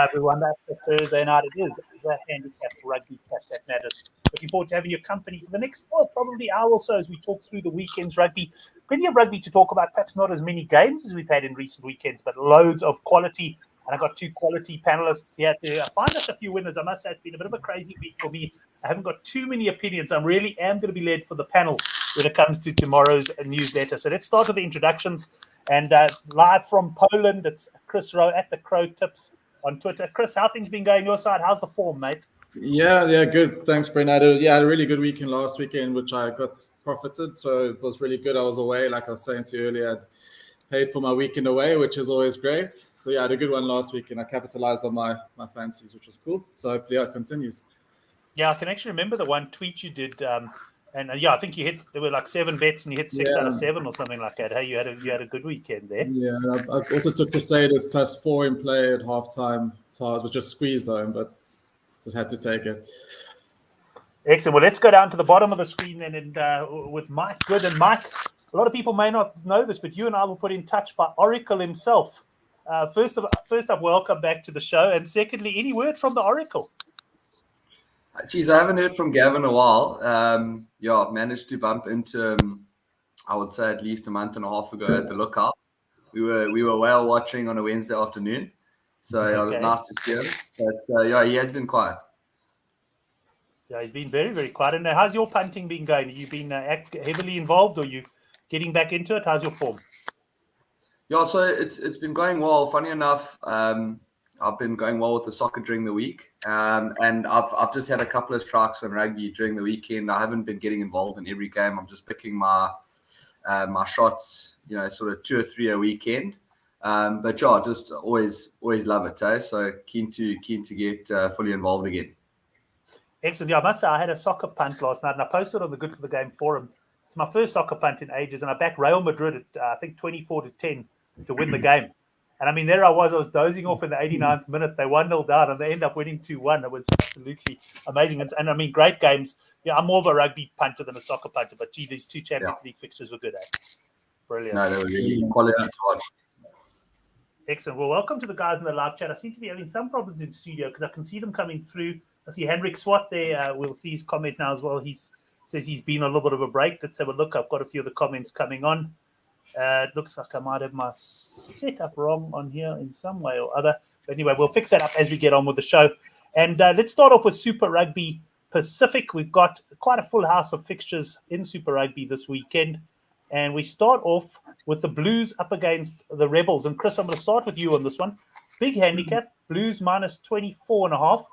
Everyone, that's the Thursday night. It is the Handicap Rugby Cup that matters. Looking forward to having your company for the next, probably hour or so as we talk through the weekend's rugby. Plenty of rugby to talk about, perhaps not as many games as we've had in recent weekends, but loads of quality. And I've got two quality panelists here to find us a few winners. I must say it's been a bit of a crazy week for me. I haven't got too many opinions. I really am going to be led for the panel when it comes to tomorrow's newsletter. So let's start with the introductions. And live from Poland, it's Chris Rowe at the Crow Tips on Twitter. Chris, how things been going your side? How's the form, mate? Yeah, good. Thanks, Brent. I had a really good weekend last weekend, which I got profited. So it was really good. I was away, like I was saying to you earlier. I'd paid for my weekend away, which is always great. So yeah, I had a good one last week, and I capitalized on my fancies, which was cool. So hopefully it continues. Yeah, I can actually remember the one tweet you did. I think you hit, there were like 7 bets and you hit 6 out of 7 or something like that. Hey, you had a good weekend there. Yeah, I also took Crusaders +4 in play at halftime. So I was just squeezed home, but just had to take it. Excellent. Well, let's go down to the bottom of the screen then, and with Mike Good. And Mike, a lot of people may not know this, but you and I were put in touch by Oracle himself. First up, welcome back to the show. And secondly, any word from the Oracle? Geez, I haven't heard from Gavin in a while. I've managed to bump into him, I would say at least a month and a half ago at the Lookout. We were whale watching on a Wednesday afternoon. So it was nice to see him. But he has been quiet. Yeah, he's been very, very quiet. And how's your punting been going? Have you been heavily involved, or are you getting back into it? How's your form? Yeah, so it's been going well. Funny enough, I've been going well with the soccer during the week, and I've just had a couple of strikes on rugby during the weekend. I haven't been getting involved in every game. I'm just picking my shots, sort of 2 or 3 a weekend. But yeah, just always love it. So keen to get fully involved again. Excellent. Yeah, I must say I had a soccer punt last night, and I posted on the Good for the Game forum. It's my first soccer punt in ages, and I backed Real Madrid at I think 24-10 to win the game. And I mean, there I was dozing off in the 89th minute. They 1-0 down, and they end up winning 2-1. It was absolutely amazing. And I mean, great games. Yeah, I'm more of a rugby punter than a soccer punter, but gee, these 2 Champions League fixtures were good, eh? Brilliant. No, they were really quality to watch. Excellent. Well, welcome to the guys in the live chat. I seem to be having some problems in the studio because I can see them coming through. I see Henrik Swat there. We'll see his comment now as well. He says he's been on a little bit of a break. Let's have a look. I've got a few of the comments coming on. It looks like I might have my setup wrong on here in some way or other. But anyway, we'll fix that up as we get on with the show. And let's start off with Super Rugby Pacific. We've got quite a full house of fixtures in Super Rugby this weekend. And we start off with the Blues up against the Rebels. And Chris, I'm going to start with you on this one. Big handicap, Blues minus 24.5.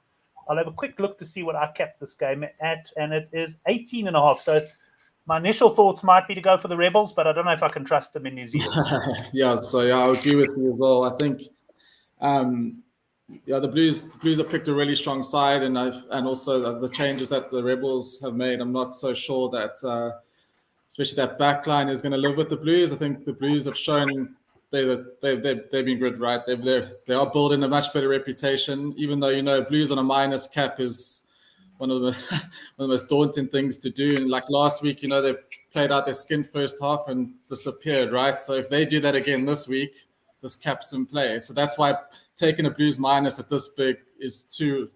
I'll have a quick look to see what I capped this game at, and it is 18.5. So my initial thoughts might be to go for the Rebels, but I don't know if I can trust them in New Zealand. I agree with you as well. I think, the Blues have picked a really strong side, and also the changes that the Rebels have made. I'm not so sure that, especially that back line is going to live with the Blues. I think the Blues have shown they've been good, right? They are building a much better reputation, even though Blues on a minus cap is one of the most daunting things to do. And like last week, they played out their skin first half and disappeared, right? So if they do that again this week, this cap's in play. So that's why taking a Blues minus at this big is too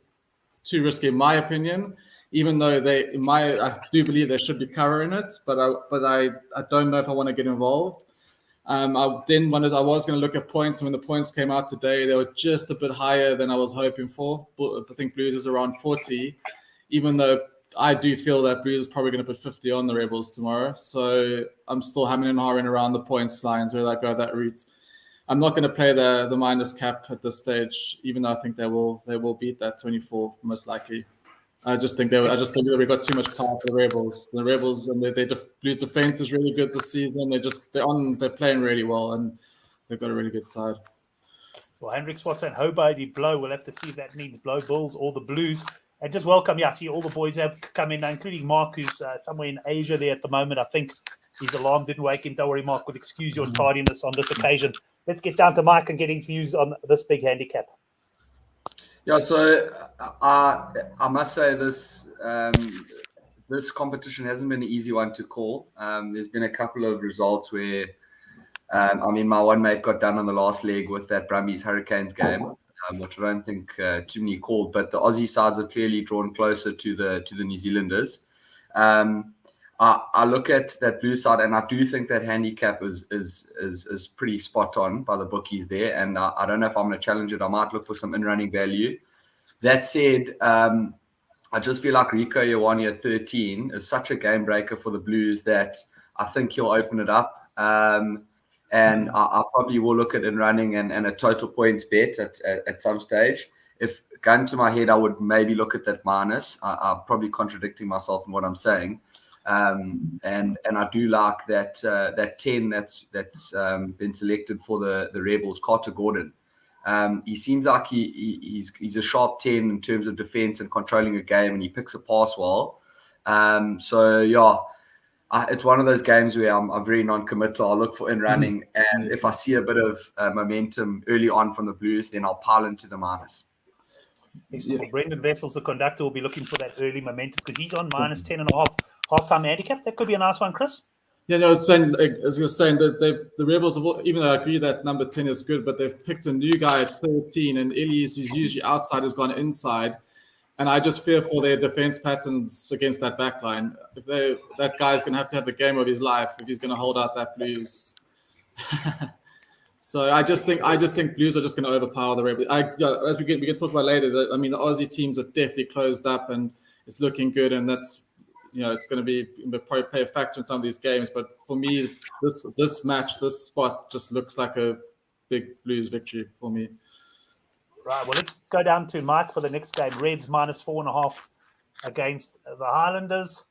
risky, in my opinion. Even though I do believe they should be covering it, but I don't know if I want to get involved. I was going to look at points, and when the points came out today, they were just a bit higher than I was hoping for. But I think Blues is around 40, even though I do feel that Blues is probably going to put 50 on the Rebels tomorrow. So I'm still hammering and hawing around the points lines where I go that route. I'm not going to play the minus cap at this stage, even though I think they will beat that 24 most likely. I just think that we've got too much power for the Rebels. The Rebels and Blues defense is really good this season. They're playing really well, and they've got a really good side. Well, Hendrik Swats and Hobart Blow. We'll have to see if that means Blow Bulls or the Blues. And just welcome. Yeah, I see all the boys have come in, including Mark, who's somewhere in Asia there at the moment. I think his alarm didn't wake him. Don't worry, Mark. We'll excuse your tardiness on this occasion. Let's get down to Mike and get his views on this big handicap. Yeah, so I must say this competition hasn't been an easy one to call. There's been a couple of results where, my one mate got done on the last leg with that Brumbies Hurricanes game. which I don't think too many called, but the Aussie sides are clearly drawn closer to the New Zealanders. I look at that blue side, and I do think that handicap is pretty spot on by the bookies there. And I don't know if I'm going to challenge it. I might look for some in-running value. That said, I just feel like Rico Ioane at 13 is such a game breaker for the Blues that I think he'll open it up. And I probably will look at in-running and a total points bet at some stage. If gun to my head, I would maybe look at that minus. I'm probably contradicting myself in what I'm saying. And I do like that 10 that's been selected for the Rebels, Carter Gordon. He seems like he's a sharp 10 in terms of defense and controlling a game, and he picks a pass well. So yeah, it's one of those games where I'm very non-committal. I'll look for in running, and if I see a bit of momentum early on from the Blues, then I'll pile into the minus. Excellent. Brendan Vessels, the conductor, will be looking for that early momentum because he's on minus 10.5 half-time handicap. That could be a nice one, Chris. Yeah, no, saying, as you were saying, that the Rebels, even though I agree that number 10 is good, but they've picked a new guy at 13, and Ellies, who's usually outside, has gone inside. And I just fear for their defense patterns against that back line. That guy's going to have the game of his life if he's going to hold out that Blues. So I just think Blues are just going to overpower the Rebels. As we can talk about later, the Aussie teams have definitely closed up, and it's looking good, and that's, it's going to probably play a factor in some of these games. But for me, this spot just looks like a big Blues victory for me. Right, well, let's go down to Mike for the next game. Reds minus 4.5 against the Highlanders.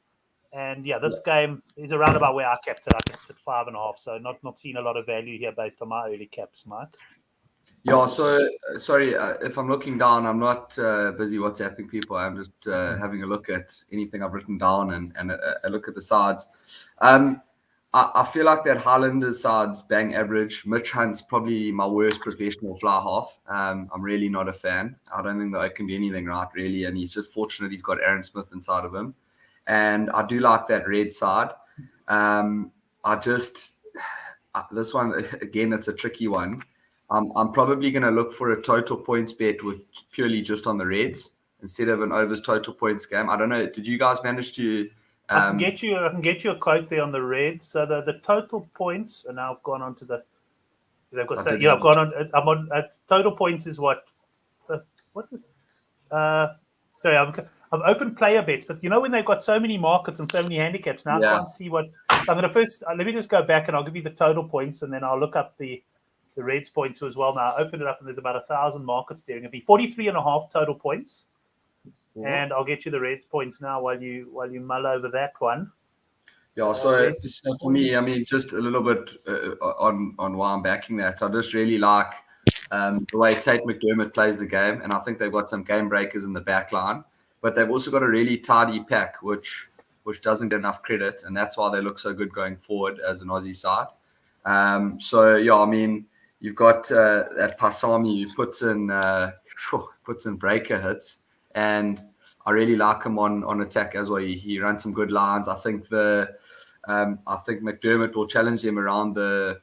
And yeah, this game is around about where I kept it. I kept it 5.5. So not seeing a lot of value here based on my early caps, Mike. Yeah, so sorry, if I'm looking down, I'm not busy WhatsApping people. I'm just having a look at anything I've written down and a look at the sides. I feel like that Highlanders side's bang average. Mitch Hunt's probably my worst professional fly half. I'm really not a fan. I don't think that I can do anything right, really. And he's just fortunate he's got Aaron Smith inside of him. And I do like that red side. This one, again, it's a tricky one. I'm probably going to look for a total points bet with purely just on the Reds instead of an overs total points game. I don't know. Did you guys manage to... I can get you a quote there on the Reds. So the total points, and now I've gone on to the... They've got I've gone on... I'm on... total points is what? What is... Sorry, I've opened player bets, but when they've got so many markets and so many handicaps, now I can't see what... I'm going to first... let me just go back and I'll give you the total points, and then I'll look up the Reds points as well. Now I opened it up and there's about 1,000 markets there. It'll be 43.5 total points. Yeah. And I'll get you the Reds points now while you mull over that one. Yeah, so for me, just a little bit on why I'm backing that. I just really like the way Tate McDermott plays the game, and I think they've got some game breakers in the back line, but they've also got a really tidy pack, which doesn't get enough credit, and that's why they look so good going forward as an Aussie side. So yeah, you've got that Pasami who puts in breaker hits, and I really like him on attack as well. He runs some good lines. I think I think McDermott will challenge him around the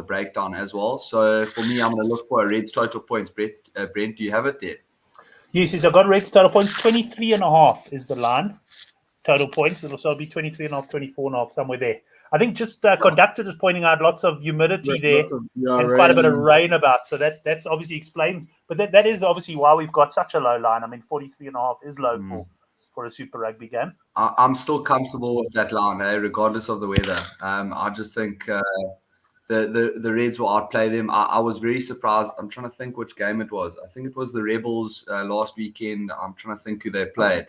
breakdown as well. So for me, I'm going to look for a Reds total points. Brent, do you have it there? Yes, I've got Reds total points. 23.5 is the line. Total points. It'll also be 23.5, 24.5, somewhere there. I think just conductor just pointing out lots of humidity there and quite a bit of rain about. So that's obviously explains. But that is obviously why we've got such a low line. 43.5 is low for a Super Rugby game. I'm still comfortable with that line, regardless of the weather. I just think the Reds will outplay them. I was very surprised. I'm trying to think which game it was. I think it was the Rebels last weekend. I'm trying to think who they played.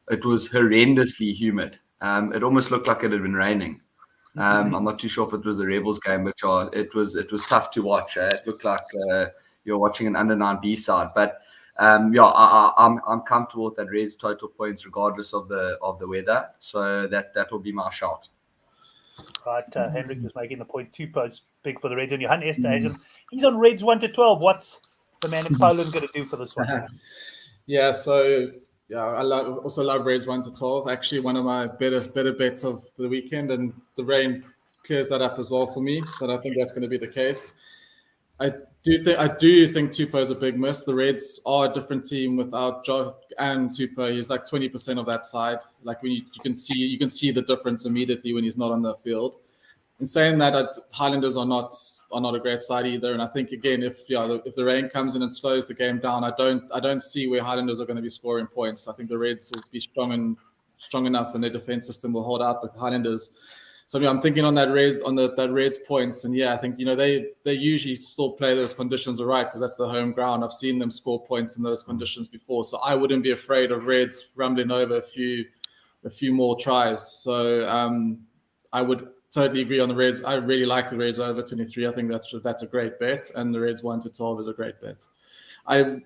It was horrendously humid. It almost looked like it had been raining. I'm not too sure if it was a Rebels game, but it was tough to watch. It looked like you're watching an under 9 B side. But I'm comfortable with that Reds total points regardless of the weather. So that will be my shot. Right, Hendrik just making the point. 2 posts big for the Reds. And Johan Esterhuizen, he's on Reds 1 to 12. What's the man in Poland going to do for this one? Yeah, so I also love Reds 1 to 12. Actually, one of my better bets of the weekend, and the rain clears that up as well for me. But I think that's going to be the case. I do think Tupou is a big miss. The Reds are a different team without Joe and Tupou. He's like 20% of that side. Like when you can see the difference immediately when he's not on the field. In saying that, Highlanders are not a great side either. And I think again, if the rain comes in and slows the game down, I don't see where Highlanders are going to be scoring points. I think the Reds will be strong enough, and their defense system will hold out the Highlanders. So I'm thinking on that Reds points, and I think they usually still play those conditions all right because that's the home ground. I've seen them score points in those conditions before, so I wouldn't be afraid of Reds rumbling over a few more tries. So I would totally agree on the Reds. I really like the Reds over 23. I think that's a great bet, and the Reds 1-12 is a great bet. I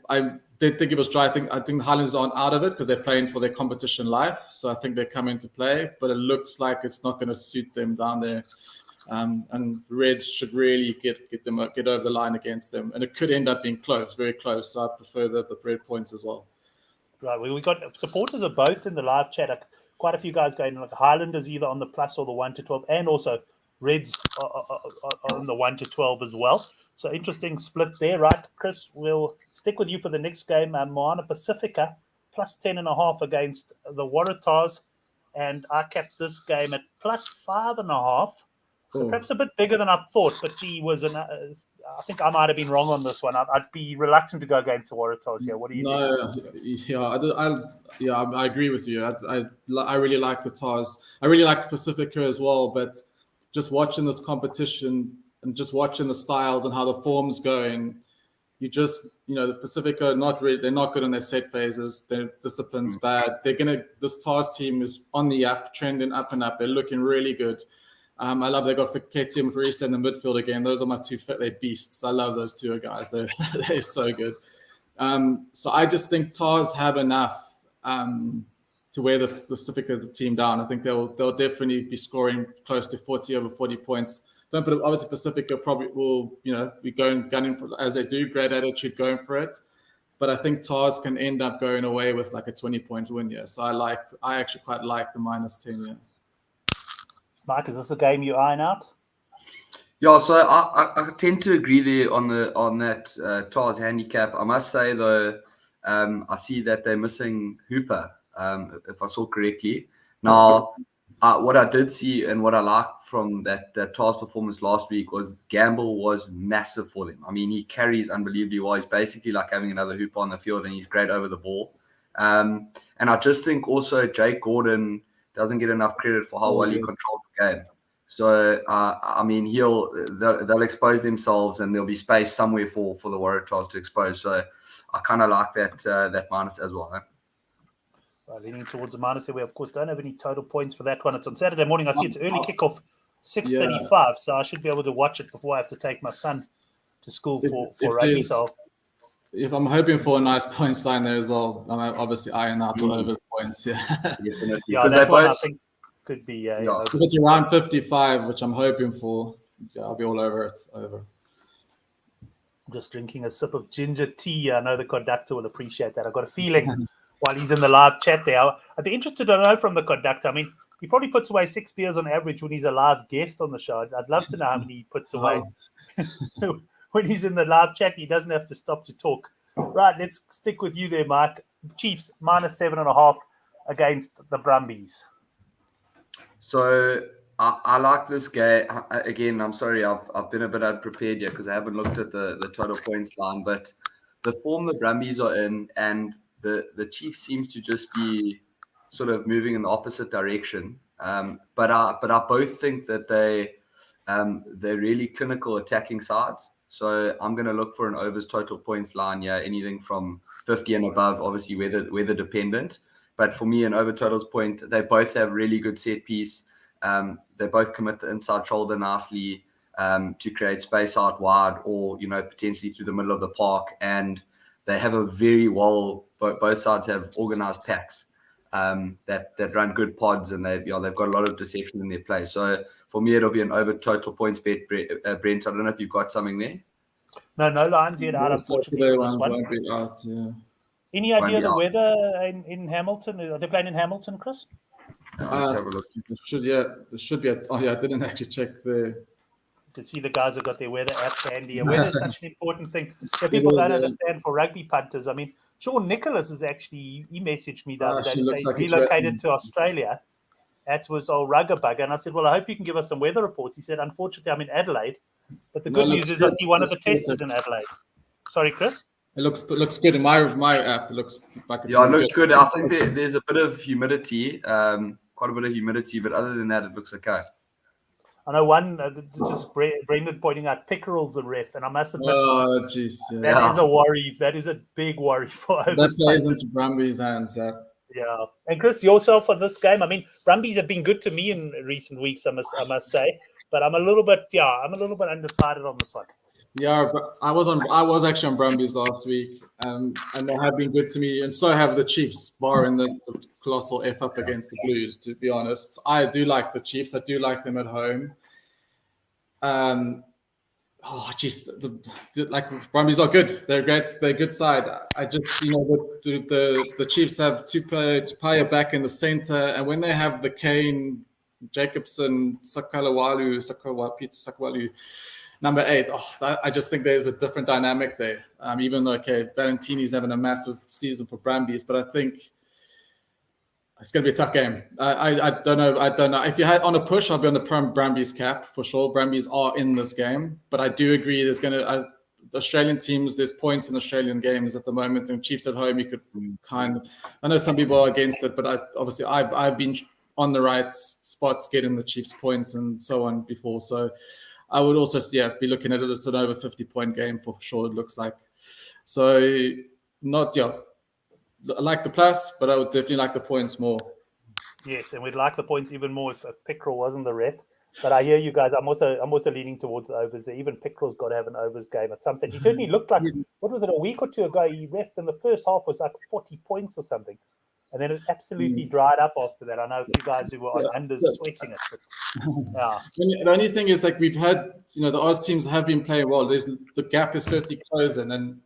did think it was dry. I think the Highlanders aren't out of it because they're playing for their competition life. So I think they come into play, but it looks like it's not going to suit them down there. And Reds should really get over the line against them, and it could end up being close, very close. So I prefer the Red points as well. Right, we got supporters of both in the live chat. Quite a few guys going like Highlanders either on the plus or the 1-12, and also Reds on the 1-12 as well. So interesting split there, right? Chris, we'll stick with you for the next game. Moana Pacifica plus 10.5 against the Waratahs, and I kept this game at plus 5.5. So perhaps a bit bigger than I thought, but gee, I think I might have been wrong on this one. I'd be reluctant to go against the Waratahs here. What do you think? I agree with you. I really like the Tars. I really like the Pacifica as well, but just watching this competition and just watching the styles and how the form's going, the Pacifica they're not good in their set phases. Their discipline's bad. This Tars team is on the up, trending up and up. They're looking really good. I love they got KT and Parisa in the midfield again. Those are my two they're beasts. I love those two guys. They're so good. So I just think Tars have enough to wear the Pacifica team down. I think they'll definitely be scoring close to over 40 points. But obviously Pacifica probably will be gunning for, as they do, great attitude going for it. But I think Tars can end up going away with like a 20-point win here. So I actually quite like the -10 here. Mike, is this a game you're eyeing out? Yeah, so I tend to agree there on that Tars handicap. I must say though, I see that they're missing Hooper, if I saw correctly. Now, what I did see and what I liked from that Tars performance last week was Gamble was massive for them. I mean, he carries unbelievably well. He's basically like having another Hooper on the field, and he's great over the ball. And I just think also Jake Gordon doesn't get enough credit for how well he controlled the game. So, I mean, they'll expose themselves, and there'll be space somewhere for the Waratahs to expose. So, I kind of like that minus as well. Leaning towards the minus here. We, of course, don't have any total points for that one. It's on Saturday morning. I see it's early kickoff, 6:35, so I should be able to watch it before I have to take my son to school for rugby. So, if I'm hoping for a nice points line there as well, I'm obviously eyeing out all those points. Yeah, that one I think could be. If it's around 55, which I'm hoping for, I'll be all over it. I'm just drinking a sip of ginger tea. I know the conductor will appreciate that. I've got a feeling while he's in the live chat there. I'd be interested to know from the conductor. I mean, he probably puts away 6 beers on average when he's a live guest on the show. I'd love to know how many he puts away. When he's in the live chat, he doesn't have to stop to talk. Right, let's stick with you there, Mike. Chiefs -7.5 against the Brumbies. So I like this game. Again, I'm sorry, I've been a bit unprepared yet because I haven't looked at the total points line. But the form the Brumbies are in, and the Chiefs seems to just be sort of moving in the opposite direction. But I both think that they're really clinical attacking sides. So I'm going to look for an overs total points line here, anything from 50 and above, obviously weather dependent. But for me, an over totals point, they both have really good set piece. They both commit the inside shoulder nicely to create space out wide or, potentially through the middle of the park. And they have a very both sides have organized packs that run good pods, and they've got a lot of deception in their play. So for me, it'll be an over total points bet, Brent. I don't know if you've got something there. No lines yet out, unfortunately. Won't be out, yeah. Any idea of the weather in Hamilton? Are they playing in Hamilton, Chris? Let's have a look. There should be. I didn't actually check the You can see the guys have got their weather apps handy. Weather is such an important thing that people don't understand for rugby punters. I mean, Sean Nicholas is actually, he messaged me the other day to say he's relocated to Australia. That was old Rugger Bugger. And I said, well, I hope you can give us some weather reports. He said, unfortunately, I'm in Adelaide. But the good news is I see one of the testers in Adelaide. Sorry, Chris? It looks good in my app. It looks like it's it looks good. I think there's a bit of humidity, quite a bit of humidity, but other than that, it looks okay. I know one, just Brendan pointing out Pickerel's the ref, and I must admit, that is a worry. That is a big worry for that plays into Brumby's hands. Yeah, and Chris, yourself on this game. I mean, Brumbies have been good to me in recent weeks. I must say, but I'm a little bit undecided on this one. Yeah, but I was actually on Brumbies last week, and they have been good to me, and so have the Chiefs, barring the colossal F up against the Blues. To be honest, I do like the Chiefs. I do like them at home. Like Brumbies are good. They're great. They're a good side. I just, the Chiefs have two player back in the center, and when they have the Kane, Jacobson, Sakalawalu, number 8. I just think there's a different dynamic there. Even though, Valentini's having a massive season for Brumbies, but I think it's going to be a tough game. I don't know. If you had on a push, I'll be on the Brumbies cap for sure. Brumbies are in this game, but I do agree there's going to Australian teams. There's points in Australian games at the moment, and Chiefs at home. You could I know some people are against it, but I've been on the right spots getting the Chiefs points and so on before. So I would also be looking at it. It's an over 50-point game for sure. It looks like so. I like the plus, but I would definitely like the points more. Yes, and we'd like the points even more if Pickerel wasn't the ref. But I hear you guys. I'm also leaning towards the overs. Even Pickerel's got to have an overs game at some stage. He certainly looked like, what was it, a week or two ago, he refed in the first half was like 40 points or something. And then it absolutely dried up after that. I know a few guys who were on unders sweating it. But, The only thing is, we've had, the Oz teams have been playing well. The gap is certainly closing, and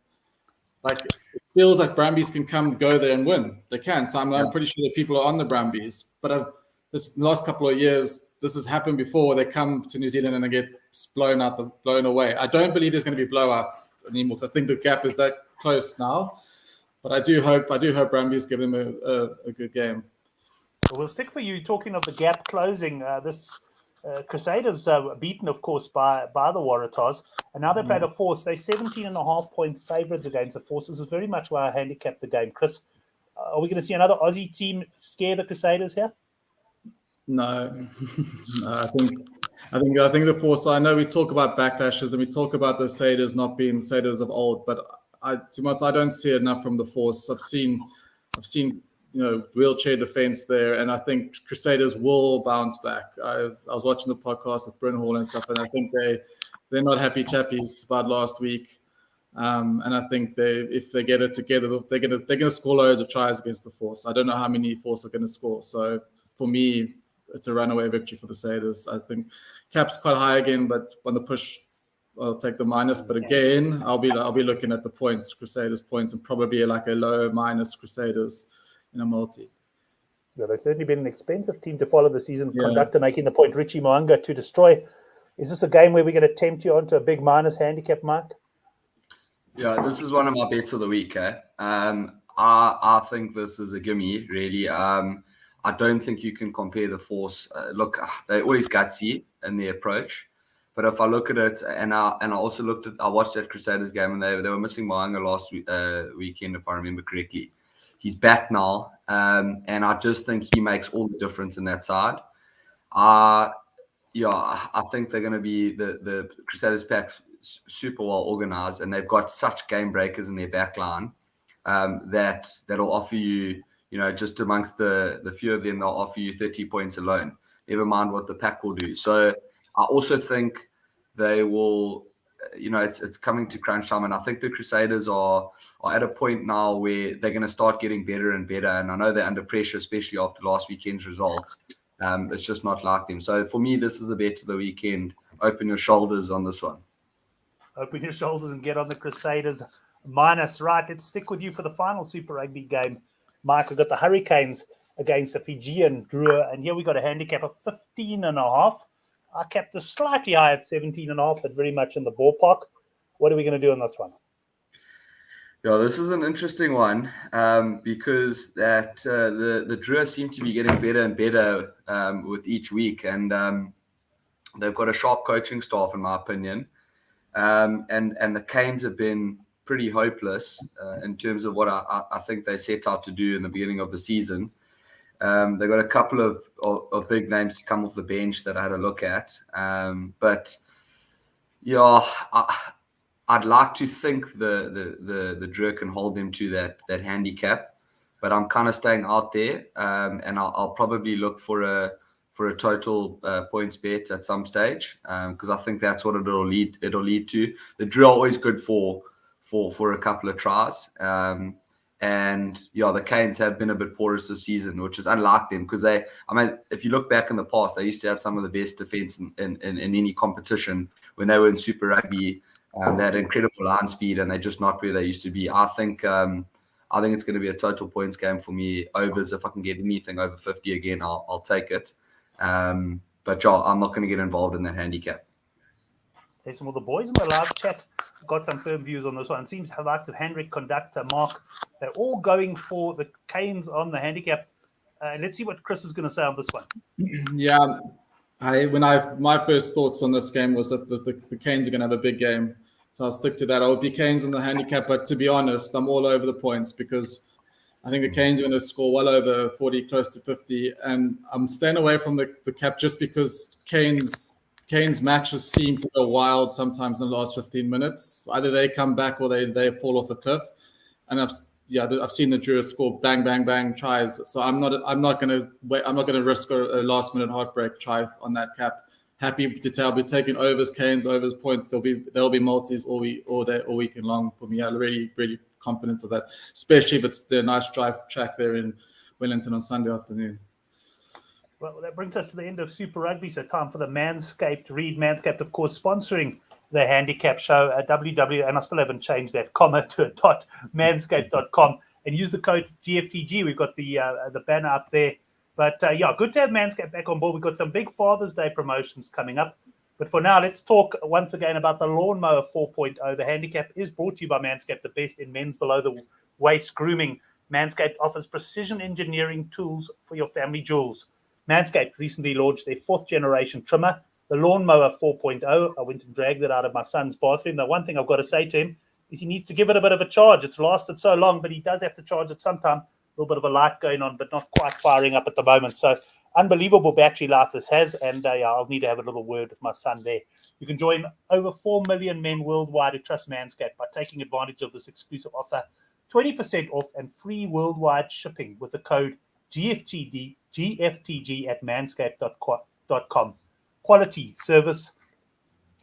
it feels like Brumbies can go there and win. They can. So I'm pretty sure that people are on the Brumbies. But this last couple of years, this has happened before. They come to New Zealand and they get blown away. I don't believe there's going to be blowouts anymore. So I think the gap is that close now. But I do hope Brumbies give them a good game. We'll stick for you. Talking of the gap closing, this Crusaders beaten, of course, by the Waratahs, and now they played a Force. They're 17.5-point favourites against the Force. This is very much why I handicapped the game. Chris, are we going to see another Aussie team scare the Crusaders here? No, I think the Force. I know we talk about backlashes and we talk about the Crusaders not being Crusaders of old, but I don't see enough from the Force. I've seen wheelchair defense there, and I think Crusaders will bounce back. I was watching the podcast with Bryn Hall and stuff, and I think they're not happy chappies about last week. And I think if they get it together, they're gonna score loads of tries against the Force. I don't know how many Force are going to score. So for me, it's a runaway victory for the Crusaders. I think cap's quite high again, but on the push, I'll take the minus. But again, I'll be looking at the points, Crusaders points, and probably a low minus Crusaders in a multi. Yeah, they've certainly been an expensive team to follow the season. Conductor making the point, Richie Moanga to destroy. Is this a game where we're going to tempt you onto a big minus handicap, Mark? Yeah, this is one of my bets of the week. I think this is a gimme, really. I don't think you can compare the Force. Look, they're always gutsy in their approach. But if I look at it, and I also I watched that Crusaders game, and they were missing Moanga last weekend, if I remember correctly. He's back now, and I just think he makes all the difference in that side. I think they're going to be the Crusaders pack's super well organized, and they've got such game breakers in their back line that'll offer you, just amongst the few of them, they'll offer you 30 points alone. Never mind what the pack will do. So I also think they will, it's coming to crunch time, and I think the Crusaders are at a point now where they're going to start getting better and better. And I know they're under pressure, especially after last weekend's results. It's just not like them. So for me, this is the bet of the weekend. Open your shoulders on this one. Open your shoulders and get on the Crusaders minus. Right, let's stick with you for the final Super Rugby game. Mike, we've got the Hurricanes against the Fijian Drua, and here we got a handicap of 15.5. I kept this slightly high at 17.5, but very much in the ballpark. What are we going to do on this one? Yeah, this is an interesting one because that the Drua seem to be getting better and better with each week, and they've got a sharp coaching staff, in my opinion. And the Canes have been pretty hopeless in terms of what I think they set out to do in the beginning of the season. They've got a couple of big names to come off the bench that I had a look at. But yeah, I'd like to think the Drua can hold them to that handicap, but I'm kind of staying out there, and I'll probably look for a total points bet at some stage, because I think that's what it'll lead to. The Drua are always good for a couple of tries, and yeah, the Canes have been a bit porous this season, which is unlike them because if you look back in the past, they used to have some of the best defense in any competition when they were in Super Rugby. They had incredible line speed, and they're just not where they used to be. I think it's going to be a total points game for me. Overs, if I can get anything over 50 again, I'll take it. But yeah, I'm not going to get involved in that handicap. Okay, some of the boys in the live chat got some firm views on this one. It seems the likes of Hendrik, Conductor, Mark, they're all going for the Canes on the handicap. Let's see what Chris is going to say on this one. Yeah, my first thoughts on this game was that the Canes are going to have a big game. So I'll stick to that. I'll be Canes on the handicap, but to be honest, I'm all over the points because I think the Canes are going to score well over 40, close to 50, and I'm staying away from the cap just because Canes matches seem to go wild sometimes in the last 15 minutes. Either they come back or they fall off a cliff. And I've seen the Drua score bang, bang, bang tries. So I'm not going to risk a last minute heartbreak try on that cap. Happy to tell, I'll be taking overs, Canes, overs, points. There'll be multis all weekend long for me. I'm really, really confident of that, especially if it's the nice drive track there in Wellington on Sunday afternoon. Well, that brings us to the end of Super Rugby. So time for the Manscaped read. Manscaped, of course, sponsoring the handicap show at www, and I still haven't changed that comma to a .manscaped.com, and use the code GFTG. We've got the banner up there. But yeah, good to have Manscaped back on board. We've got some big Father's Day promotions coming up. But for now, let's talk once again about the Lawnmower 4.0. The handicap is brought to you by Manscaped, the best in men's below-the-waist grooming. Manscaped offers precision engineering tools for your family jewels. Manscaped recently launched their 4th-generation trimmer, the Lawnmower 4.0. I went and dragged it out of my son's bathroom. The one thing I've got to say to him is he needs to give it a bit of a charge. It's lasted so long, but he does have to charge it sometime. A little bit of a light going on, but not quite firing up at the moment. So unbelievable battery life this has, and I'll need to have a little word with my son there. You can join over 4 million men worldwide who trust Manscaped by taking advantage of this exclusive offer. 20% off and free worldwide shipping with the code GFTG at manscaped.com. Quality, service,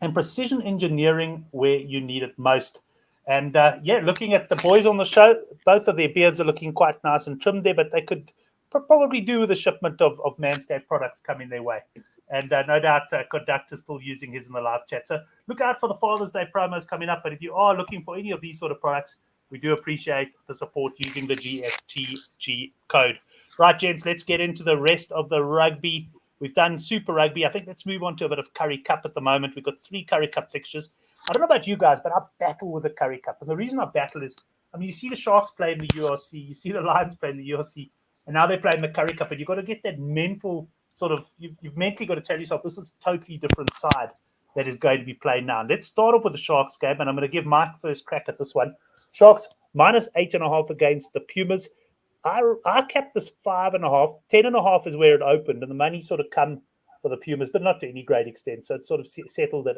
and precision engineering where you need it most. And looking at the boys on the show, both of their beards are looking quite nice and trimmed there, but they could probably do with a shipment of Manscaped products coming their way. And no doubt Conductor's still using his in the live chat. So look out for the Father's Day promos coming up. But if you are looking for any of these sort of products, we do appreciate the support using the GFTG code. Right, gents, let's get into the rest of the rugby. We've done Super Rugby. I think let's move on to a bit of Currie Cup at the moment. We've got 3 Currie Cup fixtures. I don't know about you guys, but I battle with the Currie Cup. And the reason I battle is, you see the Sharks play in the URC, you see the Lions play in the URC, and now they're playing the Currie Cup. And you've got to get that mental sort of, you've mentally got to tell yourself, this is a totally different side that is going to be played now. Let's start off with the Sharks game, and I'm going to give Mike first crack at this one. Sharks, -8.5 against the Pumas. I capped this 5.5. 10.5 is where it opened, and the money sort of come for the Pumas, but not to any great extent. So it's sort of settled at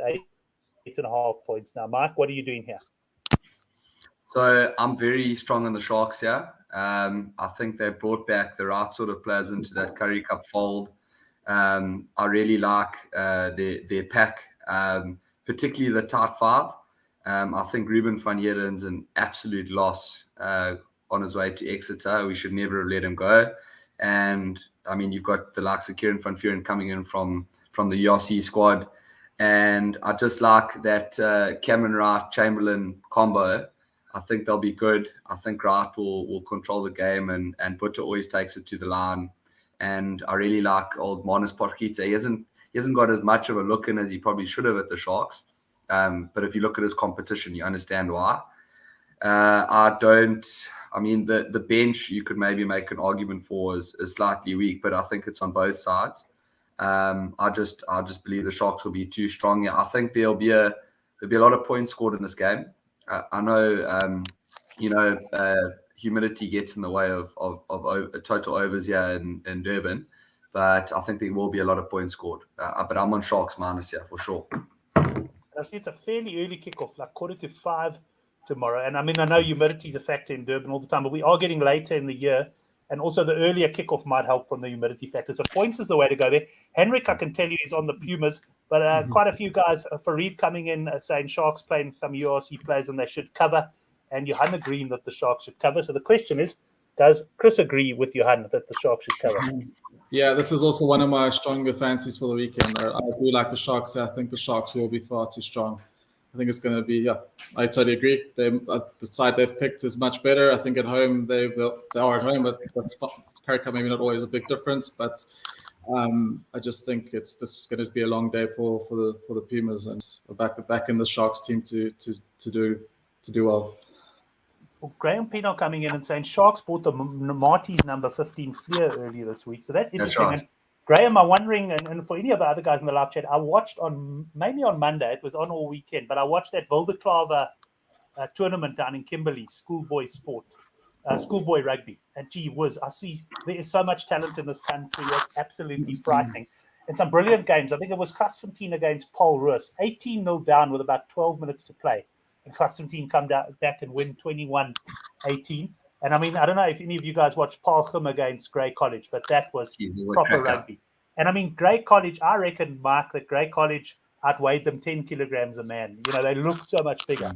8.5 points now. Mike, what are you doing here? So I'm very strong on the Sharks here. I think they brought back the right sort of players into that Currie Cup fold. I really like their pack, particularly the tight 5. I think Ruben van Heerden's an absolute loss on his way to Exeter. We should never have let him go. And you've got the likes of Kieran van Vuuren coming in from the URC squad. And I just like that Cameron Wright Chamberlain combo. I think they'll be good. I think Wright will control the game, and Butter always takes it to the line. And I really like old Manus Potgieter. he hasn't got as much of a look in as he probably should have at the Sharks. But if you look at his competition, you understand why. The bench you could maybe make an argument for is slightly weak, but I think it's on both sides. I just believe the Sharks will be too strong. I think there'll be a lot of points scored in this game. I know, humidity gets in the way of total overs here in Durban, but I think there will be a lot of points scored. But I'm on Sharks minus here for sure. I see it's a fairly early kickoff, like 4:45 tomorrow. And I mean, I know humidity is a factor in Durban all the time, but we are getting later in the year. And also the earlier kickoff might help from the humidity factor. So points is the way to go there. Henrik, I can tell you, is on the Pumas, but quite a few guys, Farid coming in saying Sharks playing some URC players and they should cover. And Johan agreeing that the Sharks should cover. So the question is, does Chris agree with Johan that the Sharks should cover? Yeah, this is also one of my stronger fancies for the weekend. I do like the Sharks. I think the Sharks will be far too strong. I think it's going to be, I totally agree. The side they've picked is much better. I think at home, they are at home, but that's Currie Cup, maybe not always a big difference. But I just think it's going to be a long day for the Pumas, and we're back in the Sharks team to do well. Well, Graham Pino coming in and saying Sharks bought the Marty's number 15 Fleer earlier this week. So that's interesting. That's right. And Graham, I'm wondering, and for any of the other guys in the live chat, I watched mainly on Monday. It was on all weekend, but I watched that Wilderklaver tournament down in Kimberley, schoolboy rugby. And gee whiz, I see there is so much talent in this country. It's absolutely frightening. And some brilliant games. I think it was Constantine against Paul Roos, 18-0 down with about 12 minutes to play. And Constantine come back and win 21-18. And I mean, I don't know if any of you guys watched Paul Khum against Grey College, but that was proper rugby. And I mean, Grey College, I reckon, Mark, that Grey College outweighed them 10 kilograms a man. They looked so much bigger.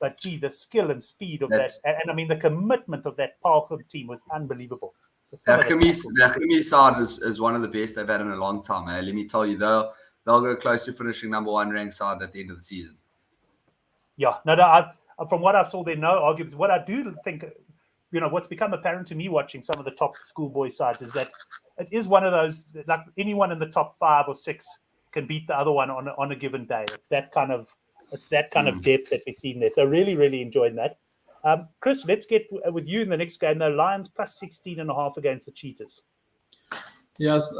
But gee, the skill and speed of that, and I mean, the commitment of that Paul Khum team was unbelievable. The Khumi side is one of the best they've had in a long time. Let me tell you, they'll go close to finishing number one ranked side at the end of the season. Yeah, no, from what I saw there, no arguments. What I do think, what's become apparent to me watching some of the top schoolboy sides is that it is one of those, like anyone in the top 5 or 6 can beat the other one on a given day. It's that kind of depth that we've seen there. So really, really enjoying that. Chris, let's get with you in the next game. The Lions plus 16.5 against the Cheetahs. Yes,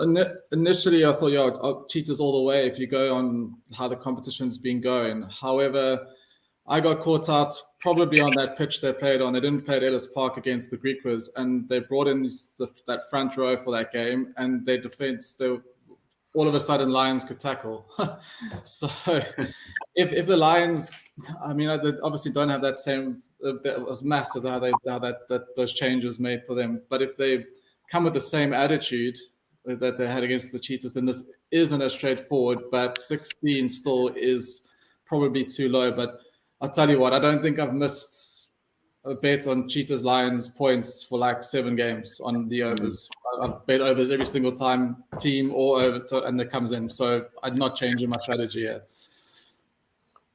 initially I thought, Cheetahs all the way if you go on how the competition's been going. However, I got caught out probably on that pitch they played on. They didn't play at Ellis Park against the Griquas, and they brought in that front row for that game, and their defense, all of a sudden Lions could tackle. So if the Lions, I mean, they obviously don't have that same, that was massive how those changes made for them. But if they come with the same attitude that they had against the Cheetahs, then this isn't as straightforward, but 16 still is probably too low. But I'll tell you what, I don't think I've missed a bet on Cheetahs Lions points for like 7 games on the overs. I've bet overs every single time, team or over, and it comes in. So I'm not changing my strategy yet.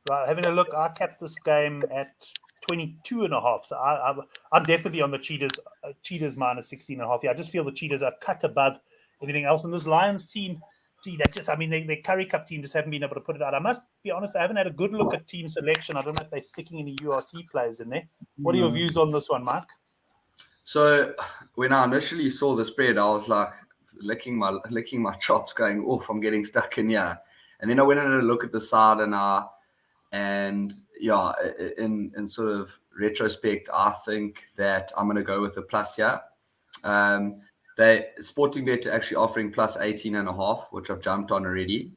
Right, having a look, I capped this game at 22.5. So I'm definitely on the Cheetahs minus 16.5. Yeah, I just feel the Cheetahs are cut above everything else. And this Lions team, their Currie Cup team just haven't been able to put it out. I must be honest, I haven't had a good look at team selection. I don't know if they're sticking any URC players in there. What are your views on this one, Mark? So when I initially saw the spread, I was like licking my chops, going, "Oh, I'm getting stuck in here." And then I went in and look at the side, in sort of retrospect, I think that I'm going to go with the plus here. Sporting Bet are actually offering plus 18.5, which I've jumped on already.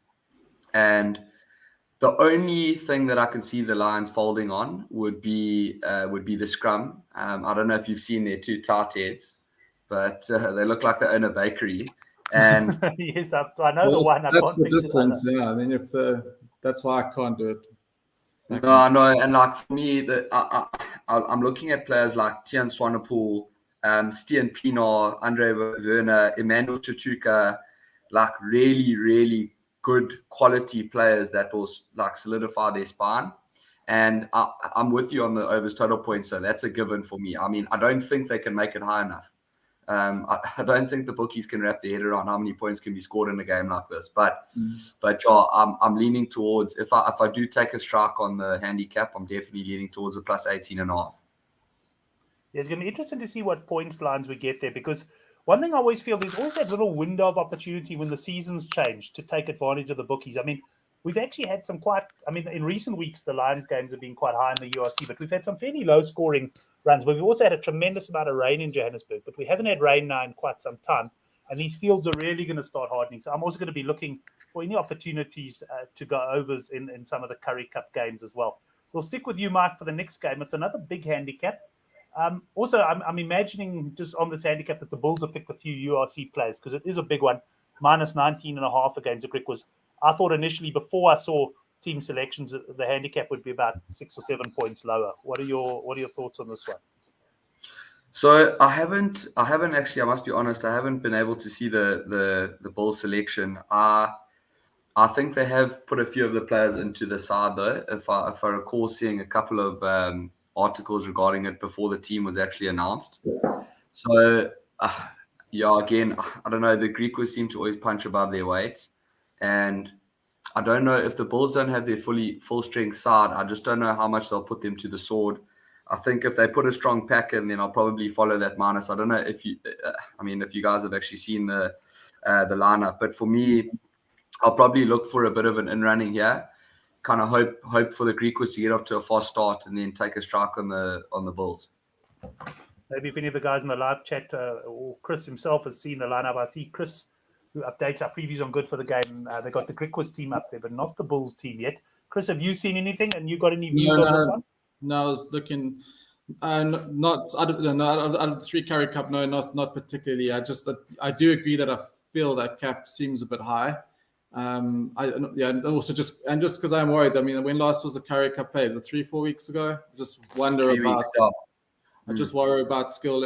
And the only thing that I can see the Lions folding on would be the scrum. I don't know if you've seen their 2 tight heads, but they look like they own a bakery. And yes, I know the one. That's the difference. Yeah, I mean, that's why I can't do it. No, and like for me, I'm looking at players like Tian Swanepoel, Stian Pienaar, Andre Werner, Emmanuel Chuchuka, like really, really good quality players that will like solidify their spine. And I'm with you on the overs total points, so that's a given for me. I mean, I don't think they can make it high enough. I don't think the bookies can wrap their head around how many points can be scored in a game like this. But yeah, I'm leaning towards, if I do take a strike on the handicap, I'm definitely leaning towards a plus 18.5. Yeah, it's going to be interesting to see what points lines we get there, because one thing I always feel, there's always that little window of opportunity when the seasons change to take advantage of the bookies. I mean, we've actually had some in recent weeks, the Lions games have been quite high in the URC, but we've had some fairly low scoring runs. But we've also had a tremendous amount of rain in Johannesburg, but we haven't had rain now in quite some time. And these fields are really going to start hardening. So I'm also going to be looking for any opportunities to go overs in some of the Currie Cup games as well. We'll stick with you, Mike, for the next game. It's another big handicap. Also, I'm imagining just on this handicap that the Bulls have picked a few URC players, because it is a big one. Minus 19.5 against the Greek was, I thought initially, before I saw team selections, the handicap would be about 6 or 7 points lower. What are your thoughts on this one? So I haven't actually, I must be honest, I haven't been able to see the Bulls selection. I think they have put a few of the players into the side, though. If I recall seeing a couple of articles regarding it before the team was actually announced. So yeah, again, I don't know. The Greekers seem to always punch above their weight, and I don't know if the Bulls don't have their full strength side. I just don't know how much they'll put them to the sword. I think if they put a strong pack in, then I'll probably follow that minus. I don't know if you guys have actually seen the lineup, but for me, I'll probably look for a bit of an in-running here. Kind of hope for the Greekers to get off to a fast start and then take a strike on the Bulls. Maybe if any of the guys in the live chat or Chris himself has seen the lineup. I see Chris, who updates our previews on Good for the Game. They got the Greekers team up there, but not the Bulls team yet. Chris, have you seen anything? And you got any views on this one? No, I was looking. Out of the 3 Currie Cup, no, not particularly. I do agree that I feel that cap seems a bit high. Also just because I'm worried. I mean, when last was the Currie Cup played? 3-4 weeks ago. I just wonder about. I just worry about skill.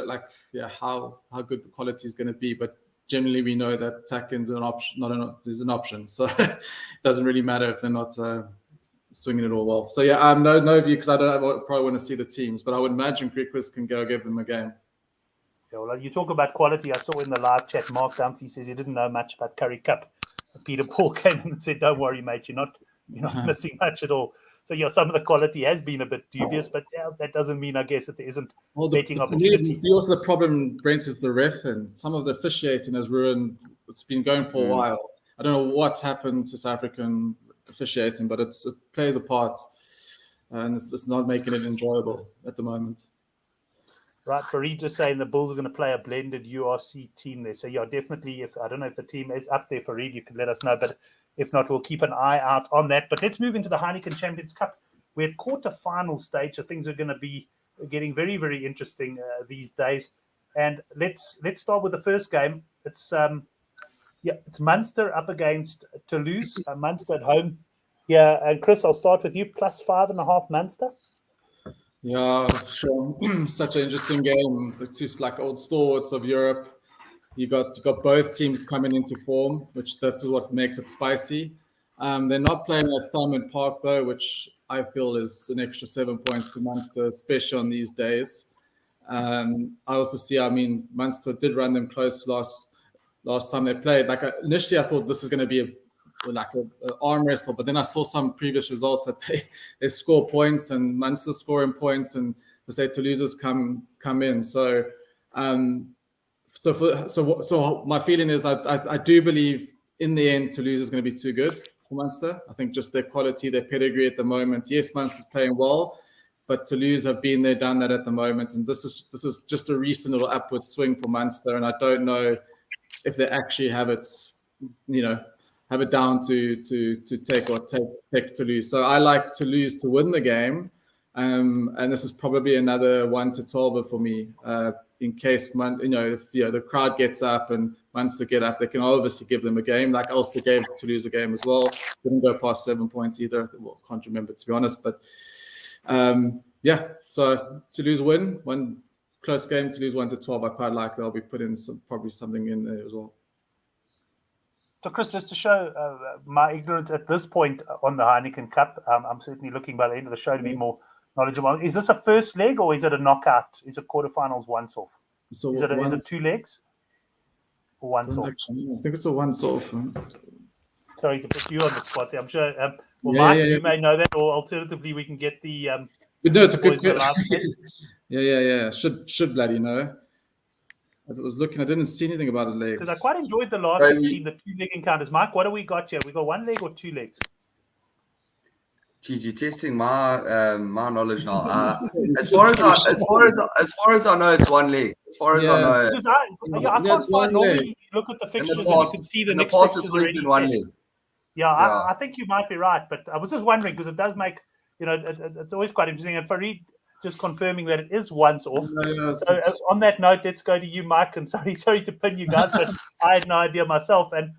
How good the quality is going to be. But generally, we know that tack-in's an option. There's an option, so it doesn't really matter if they're not swinging it all well. So yeah, no view, because I probably want to see the teams, but I would imagine Greekers can go give them a game. Yeah, well, you talk about quality. I saw in the live chat, Mark Dunphy says he didn't know much about Currie Cup. Peter Paul came in and said, "Don't worry, mate. You're not missing much at all." So yeah, some of the quality has been a bit dubious, but yeah, that doesn't mean, I guess, that there isn't betting opportunities. Also, the problem, Brent, is the ref, and some of the officiating has ruined. It's been going for a while. I don't know what's happened to South African officiating, but it plays a part, and it's not making it enjoyable at the moment. Right, Fareed just saying the Bulls are going to play a blended URC team there. So yeah, definitely. I don't know if the team is up there, Fareed, you can let us know. But if not, we'll keep an eye out on that. But let's move into the Heineken Champions Cup. We're at quarter-final stage, so things are going to be getting very, very interesting these days. And let's start with the first game. It's Munster up against Toulouse. Munster at home. Yeah, and Chris, I'll start with you. Plus 5.5 Munster. Yeah, sure. Such an interesting game. The two old stalwarts of Europe. You got both teams coming into form, which this is what makes it spicy. They're not playing at Thurman Park though, which I feel is an extra 7 points to Munster, especially on these days. I also see. I mean, Munster did run them close last time they played. Initially, I thought this is going to be an arm wrestle, but then I saw some previous results that they score points and Munster scoring points, and to say Toulouse's come in. So my feeling is I do believe in the end Toulouse is going to be too good for Munster. I think just their quality, their pedigree at the moment. Yes, Munster's playing well, but Toulouse have been there, done that at the moment, and this is just a recent little upward swing for Munster, and I don't know if they actually have it down to take Toulouse. So I like Toulouse to win the game, and this is probably another 1-12 for me. In case if the crowd gets up and Munster get up, they can obviously give them a game. Like Ulster gave Toulouse a game as well. Didn't go past 7 points either. Well, can't remember, to be honest. But so Toulouse win. One close game, Toulouse 1-12. I quite like. They'll be putting probably something in there as well. So, Chris, just to show my ignorance at this point on the Heineken Cup, I'm certainly looking by the end of the show to be more knowledgeable. Is this a first leg or is it a knockout? Is it quarterfinals once off? So Is it 2 legs or once off? I think it's a once off. Sorry to put you on the spot. I'm sure. Yeah, Mike, you may know that, or alternatively, we can get the. But no, it's a good boys in the live chat. Yeah. Should bloody know. I was looking. I didn't see anything about the legs. Because I quite enjoyed the last 16, the 2-leg encounters. Mike, what do we got here? We got 1 leg or 2 legs? Geez, you're testing my my knowledge now. As far as I know, it's 1 leg. As far as I know, Because I can't find. Normally, you look at the fixtures and you can see the next fixtures it's already been 1 leg. Yeah, I think you might be right, but I was just wondering because it does make it's always quite interesting. And Farid just confirming that it is once off. So on that note, let's go to you, Mike. And sorry to pin you guys, but I had no idea myself. And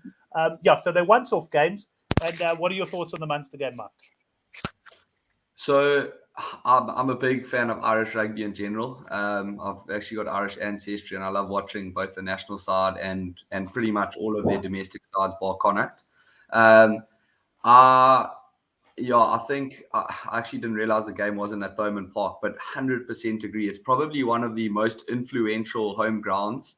so they're once off games. And what are your thoughts on the Munster game, Mike? So I'm a big fan of Irish rugby in general. I've actually got Irish ancestry, and I love watching both the national side and pretty much all of their domestic sides, bar Connacht. I think I actually didn't realize the game wasn't at Thomond Park, but 100% agree. It's probably one of the most influential home grounds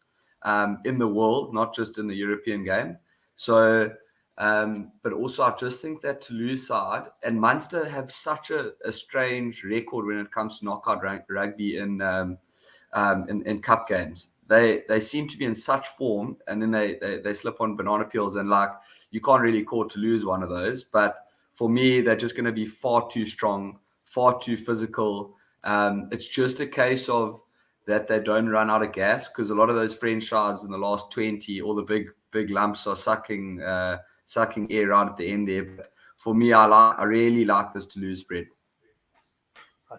in the world, not just in the European game. So, but also I just think that Toulouse side and Munster have such a strange record when it comes to knockout rugby in cup games. They seem to be in such form, and then they slip on banana peels, and like you can't really call Toulouse one of those. But for me, they're just going to be far too strong, far too physical. It's just a case of that they don't run out of gas, because a lot of those French sides in the last 20, all the big lumps are sucking air right at the end there. But for me, I really like this Toulouse spread.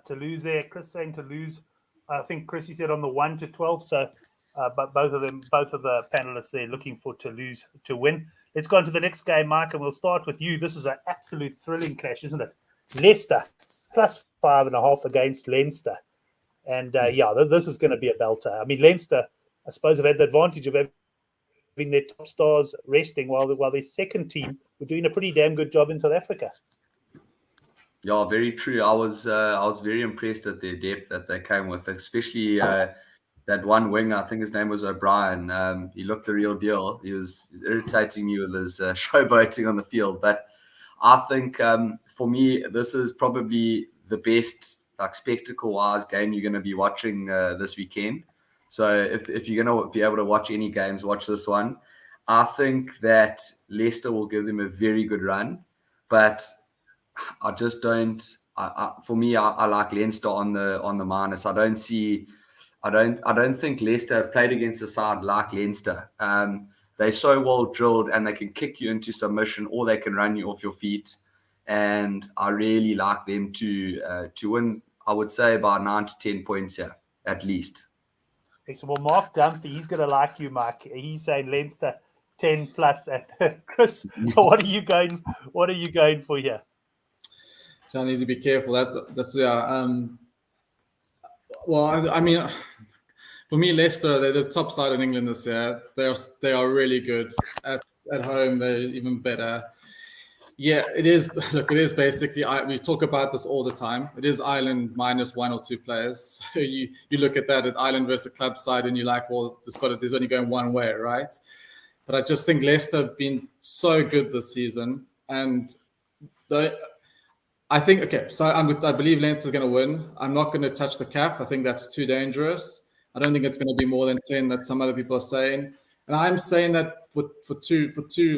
Toulouse there, Chris saying Toulouse. I think Chrissy said on the 1 to 12. So, but both of the panelists there looking for Toulouse to win. Let's go on to the next game, Mike, and we'll start with you. This is an absolute thrilling clash, isn't it? Leicester plus 5.5 against Leinster. And this is going to be a belter. I mean, Leinster, I suppose, have had the advantage of having their top stars resting while their second team were doing a pretty damn good job in South Africa. Yeah, very true. I was very impressed at their depth that they came with, especially that one winger. I think his name was O'Brien. He looked the real deal. He was irritating me with his showboating on the field. But I think for me, this is probably the best spectacle-wise game you're going to be watching this weekend. So if you're going to be able to watch any games, watch this one. I think that Leicester will give them a very good run, but I just don't. For me, I like Leinster on the minus. I don't think Leicester have played against a side like Leinster. They're so well drilled, and they can kick you into submission, or they can run you off your feet. And I really like them to win. I would say about 9 to 10 points here at least. So, well, Mark Dunphy, he's going to like you, Mike. He's saying Leinster 10 plus. Chris, what are you going for here? So I need to be careful. That's well, I mean, for me, Leicester, they're the top side in England this year. They are really good at home. They're even better. Yeah, it is. Look, it is basically. We talk about this all the time. It is Ireland minus 1 or 2 players. So you look at that at Ireland versus club side, and you're like, well, there's only going one way, right? But I just think Leicester have been so good this season, and I think okay. So I believe Leinster's going to win. I'm not going to touch the cap. I think that's too dangerous. I don't think it's going to be more than 10 that some other people are saying, and I'm saying that for two.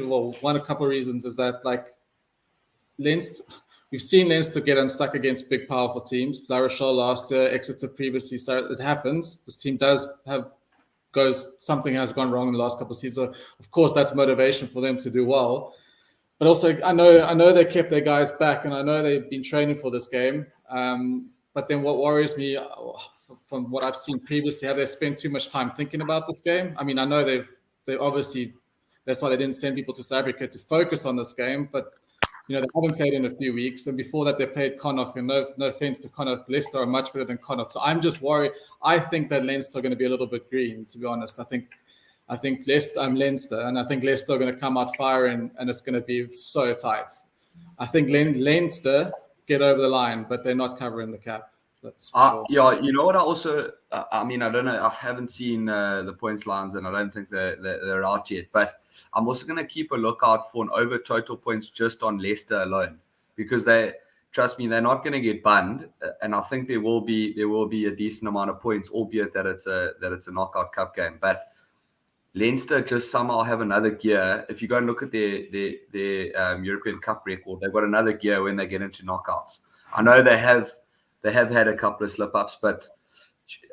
Well, a couple of reasons is that like. Leinster, we've seen Leinster get unstuck against big, powerful teams. La Rochelle last year, Exeter previously. So it happens. This team something has gone wrong in the last couple of seasons. So of course, that's motivation for them to do well. But also, I know they kept their guys back, and I know they've been training for this game. But then what worries me, from what I've seen previously, have they spent too much time thinking about this game? I mean, I know they obviously, that's why they didn't send people to South Africa to focus on this game, but they haven't played in a few weeks, and before that they played Connacht. And no offense to Connacht, Leicester are much better than Connacht. So I'm just worried. I think that Leinster are going to be a little bit green, to be honest. I think Leinster, and I think Leicester are going to come out firing, and it's going to be so tight. I think Leinster get over the line, but they're not covering the cap. That's for sure. Yeah, you know what? I also, I mean, I don't know. I haven't seen the points lines, and I don't think they're out yet. But I'm also going to keep a lookout for an over total points just on Leicester alone, because trust me, they're not going to get bunned, and I think there will be a decent amount of points, albeit that it's a knockout cup game. But Leinster just somehow have another gear. If you go and look at their European Cup record, they've got another gear when they get into knockouts. I know they have had a couple of slip-ups, but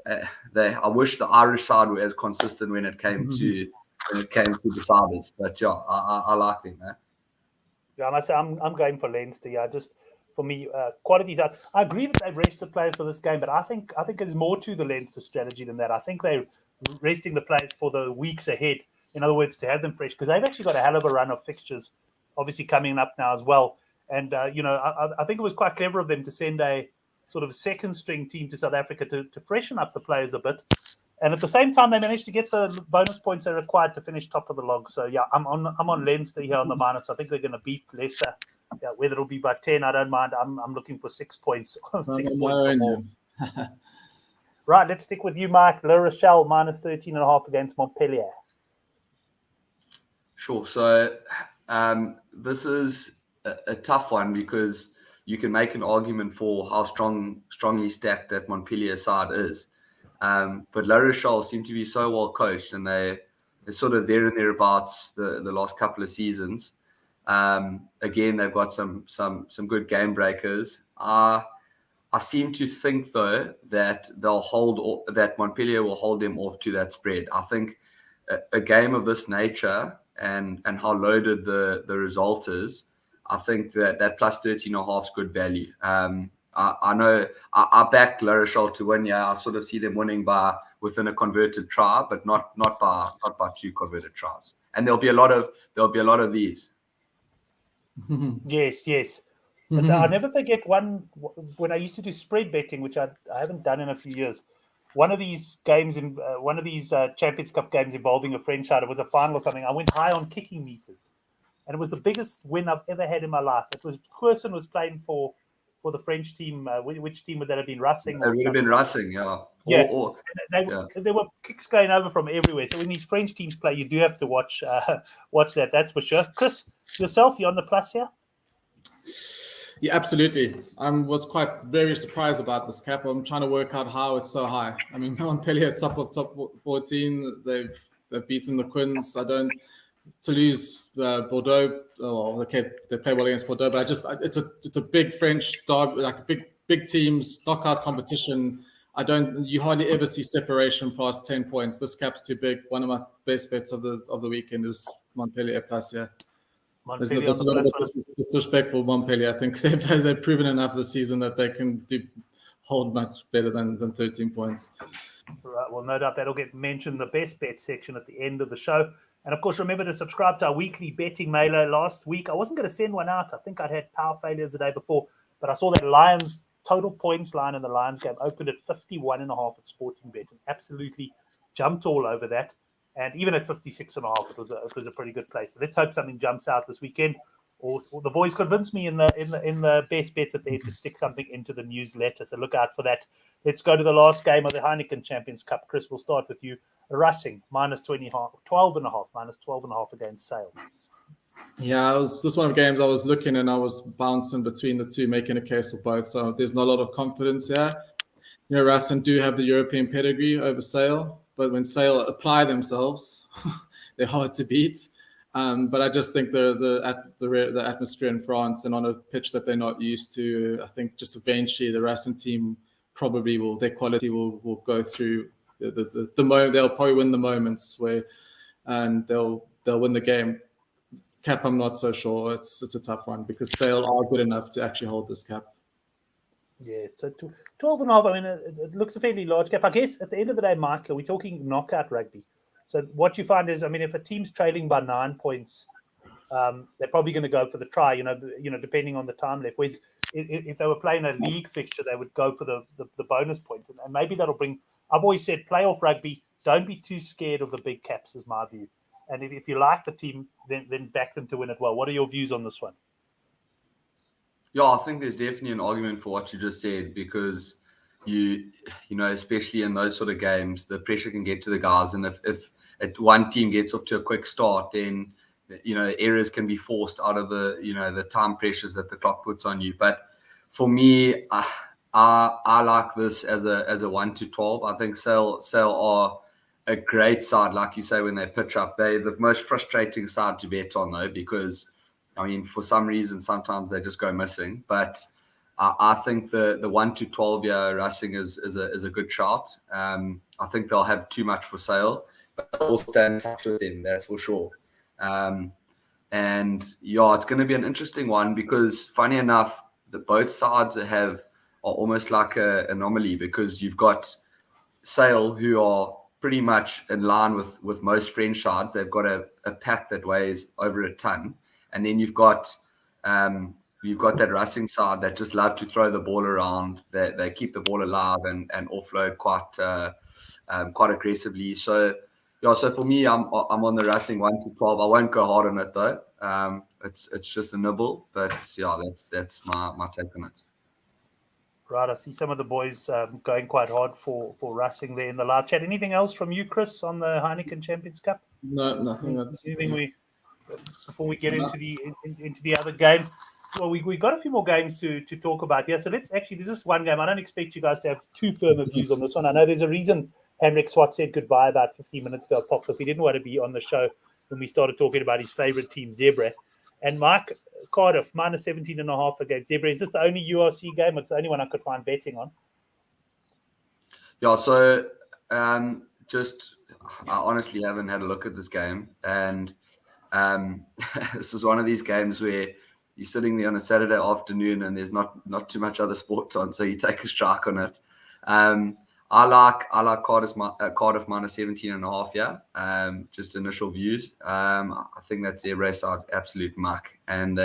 I wish the Irish side were as consistent when it came to deciders. But yeah, I like them, man. Yeah, I must say I'm going for Leinster. Yeah, just for me, qualities. I agree that they've rested players for this game, but I think there's more to the Leinster strategy than that. I think they're resting the players for the weeks ahead. In other words, to have them fresh, because they've actually got a hell of a run of fixtures, obviously coming up now as well. And I think it was quite clever of them to send a sort of second string team to South Africa to freshen up the players a bit. And at the same time, they managed to get the bonus points they required to finish top of the log. So yeah, I'm on Leinster here on the minus. I think they're going to beat Leicester. Yeah, whether it'll be by 10, I don't mind. I'm looking for 6 points, 6 points or more. Right, let's stick with you, Mike. La Rochelle minus 13.5 against Montpellier. Sure. So this is a tough one because you can make an argument for how strongly stacked that Montpellier side is. But La Rochelle seem to be so well coached, and they're sort of there and thereabouts the last couple of seasons. Again, they've got some good game breakers. I seem to think though that that Montpellier will hold them off to that spread. I think a game of this nature and how loaded the result is, I think that plus 13.5 is good value. I know I back La Rochelle to win. Yeah, I sort of see them winning within a converted try, but not by 2 converted tries. And there'll be a lot of these. Yes. But I'll never forget one when I used to do spread betting, which I haven't done in a few years. One of these games Champions Cup games involving a French side, it was a final or something. I went high on kicking meters, and it was the biggest win I've ever had in my life. It was Curson was playing for the French team. Which team would that have been? Racing? It would have been Racing, yeah. Yeah. There were kicks going over from everywhere. So when these French teams play, you do have to watch that. That's for sure. Chris, yourself, you're on the plus here. Yeah, absolutely. I was very surprised about this cap. I'm trying to work out how it's so high. I mean, Montpellier top 14. They've beaten the Quins. Toulouse, Bordeaux. Oh, okay, they play well against Bordeaux, but it's a big French dog, like big teams knockout competition. You hardly ever see separation past 10 points. This cap's too big. One of my best bets of the weekend is Montpellier plus. Yeah. There's a little bit disrespectful Montpellier. I think they've proven enough this season that they can hold much better than 13 points. Right. Well, no doubt that'll get mentioned in the best bet section at the end of the show. And of course, remember to subscribe to our weekly betting mailer. Last week, I wasn't going to send one out. I think I'd had power failures the day before, but I saw that Lions total points line in the Lions game opened at 51.5 at Sporting Bet, and absolutely jumped all over that. And even at 56.5, it was a pretty good place. So let's hope something jumps out this weekend. Or the boys convinced me in the best bets at the end to stick something into the newsletter. So look out for that. Let's go to the last game of the Heineken Champions Cup. Chris, we'll start with you. Racing minus 12.5 against Sale. Yeah, this one of the games I was looking and I was bouncing between the two, making a case for both. So there's not a lot of confidence here. You know, Racing do have the European pedigree over Sale, but when Sale apply themselves, they're hard to beat. But I just think the atmosphere in France and on a pitch that they're not used to, I think just eventually the Racing team probably their quality will go through the moment. They'll probably win the moments and they'll win the game. Cap, I'm not so sure. It's a tough one because Sale are good enough to actually hold this cap. Yeah, so 12.5. I mean, it looks a fairly large cap. I guess at the end of the day, Michael, we're talking knockout rugby. So what you find is, I mean, if a team's trailing by 9 points, they're probably going to go for the try. You know, depending on the time left. Whereas if they were playing a league fixture, they would go for the bonus point, and maybe that'll bring. I've always said playoff rugby. Don't be too scared of the big caps, is my view. And if you like the team, then back them to win it well. What are your views on this one? Yeah, I think there's definitely an argument for what you just said because you know, especially in those sort of games, the pressure can get to the guys, and if one team gets off to a quick start, then you know errors can be forced out of the time pressures that the clock puts on you. But for me, I like this as a 1 to 12. I think Sale are a great side, like you say, when they pitch up. They're the most frustrating side to bet on, though, because I mean, for some reason, sometimes they just go missing. But I think the 1 to 12 year Racing is a good shot. I think they'll have too much for Sale, but they'll stay in touch with them, that's for sure. And yeah, it's going to be an interesting one because, funny enough, both sides are almost like an anomaly, because you've got Sale, who are pretty much in line with most French sides. They've got a pack that weighs over a ton, and then you've got that Racing side that just love to throw the ball around. They keep the ball alive and offload quite aggressively. So yeah, so for me, I'm on the Racing 1 to 12. I won't go hard on it though. It's just a nibble, but yeah, that's my take on it. Right, I see some of the boys going quite hard for Racing there in the live chat. Anything else from you, Chris, on the Heineken Champions Cup? No, nothing. Before we get into the other game? Well, we got a few more games to talk about here. So let's actually, there's just one game. I don't expect you guys to have too firm of views on this one. I know there's a reason Henrik Swart said goodbye about 15 minutes ago. Popped off. He didn't want to be on the show when we started talking about his favorite team, Zebra. And Mike, Cardiff, minus 17.5 against Zebra. Is this the only URC game? It's the only one I could find betting on. Yeah, so I honestly haven't had a look at this game. And this is one of these games where you're sitting there on a Saturday afternoon and there's not too much other sports on, so you take a strike on it. I like Cardiff minus 17.5. Yeah, just initial views. I think that's their race side's absolute muck, and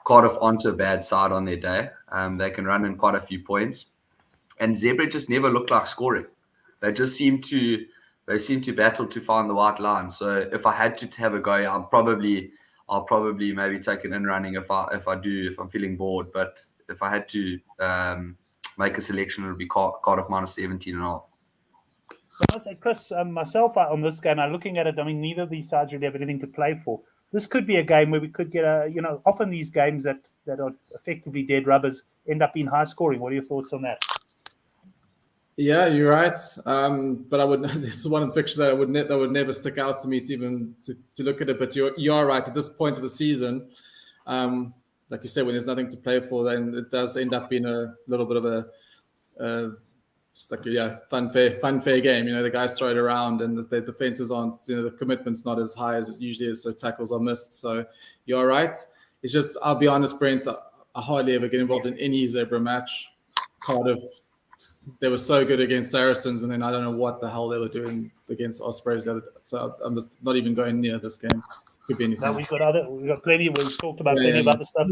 Cardiff onto a bad side on their day. They can run in quite a few points, and Zebra just never look like scoring. They just seem to battle to find the white line. So if I had to have a go, I'll probably maybe take an in running if I'm feeling bored. But if I had to make a selection, it would be Cardiff minus 17.5. I say, Chris, myself on this game, I'm looking at it. I mean, neither of these sides really have anything to play for. This could be a game where we could get often these games that are effectively dead rubbers end up being high scoring. What are your thoughts on that? Yeah, you're right. But this is one fixture that would never stick out to me to look at it. But you are right. At this point of the season, like you said, when there's nothing to play for, then it does end up being a little bit of a fun fair game. The guys throw it around, and the defenses aren't. The commitment's not as high as it usually is, so tackles are missed. So you're right. It's just, I'll be honest, Brent, I hardly ever get involved in any Zebra match. Cardiff, they were so good against Saracens, and then I don't know what the hell they were doing against Ospreys. So I'm just not even going near this game. Could be anything. No, we've got plenty. We've talked about plenty of other stuff.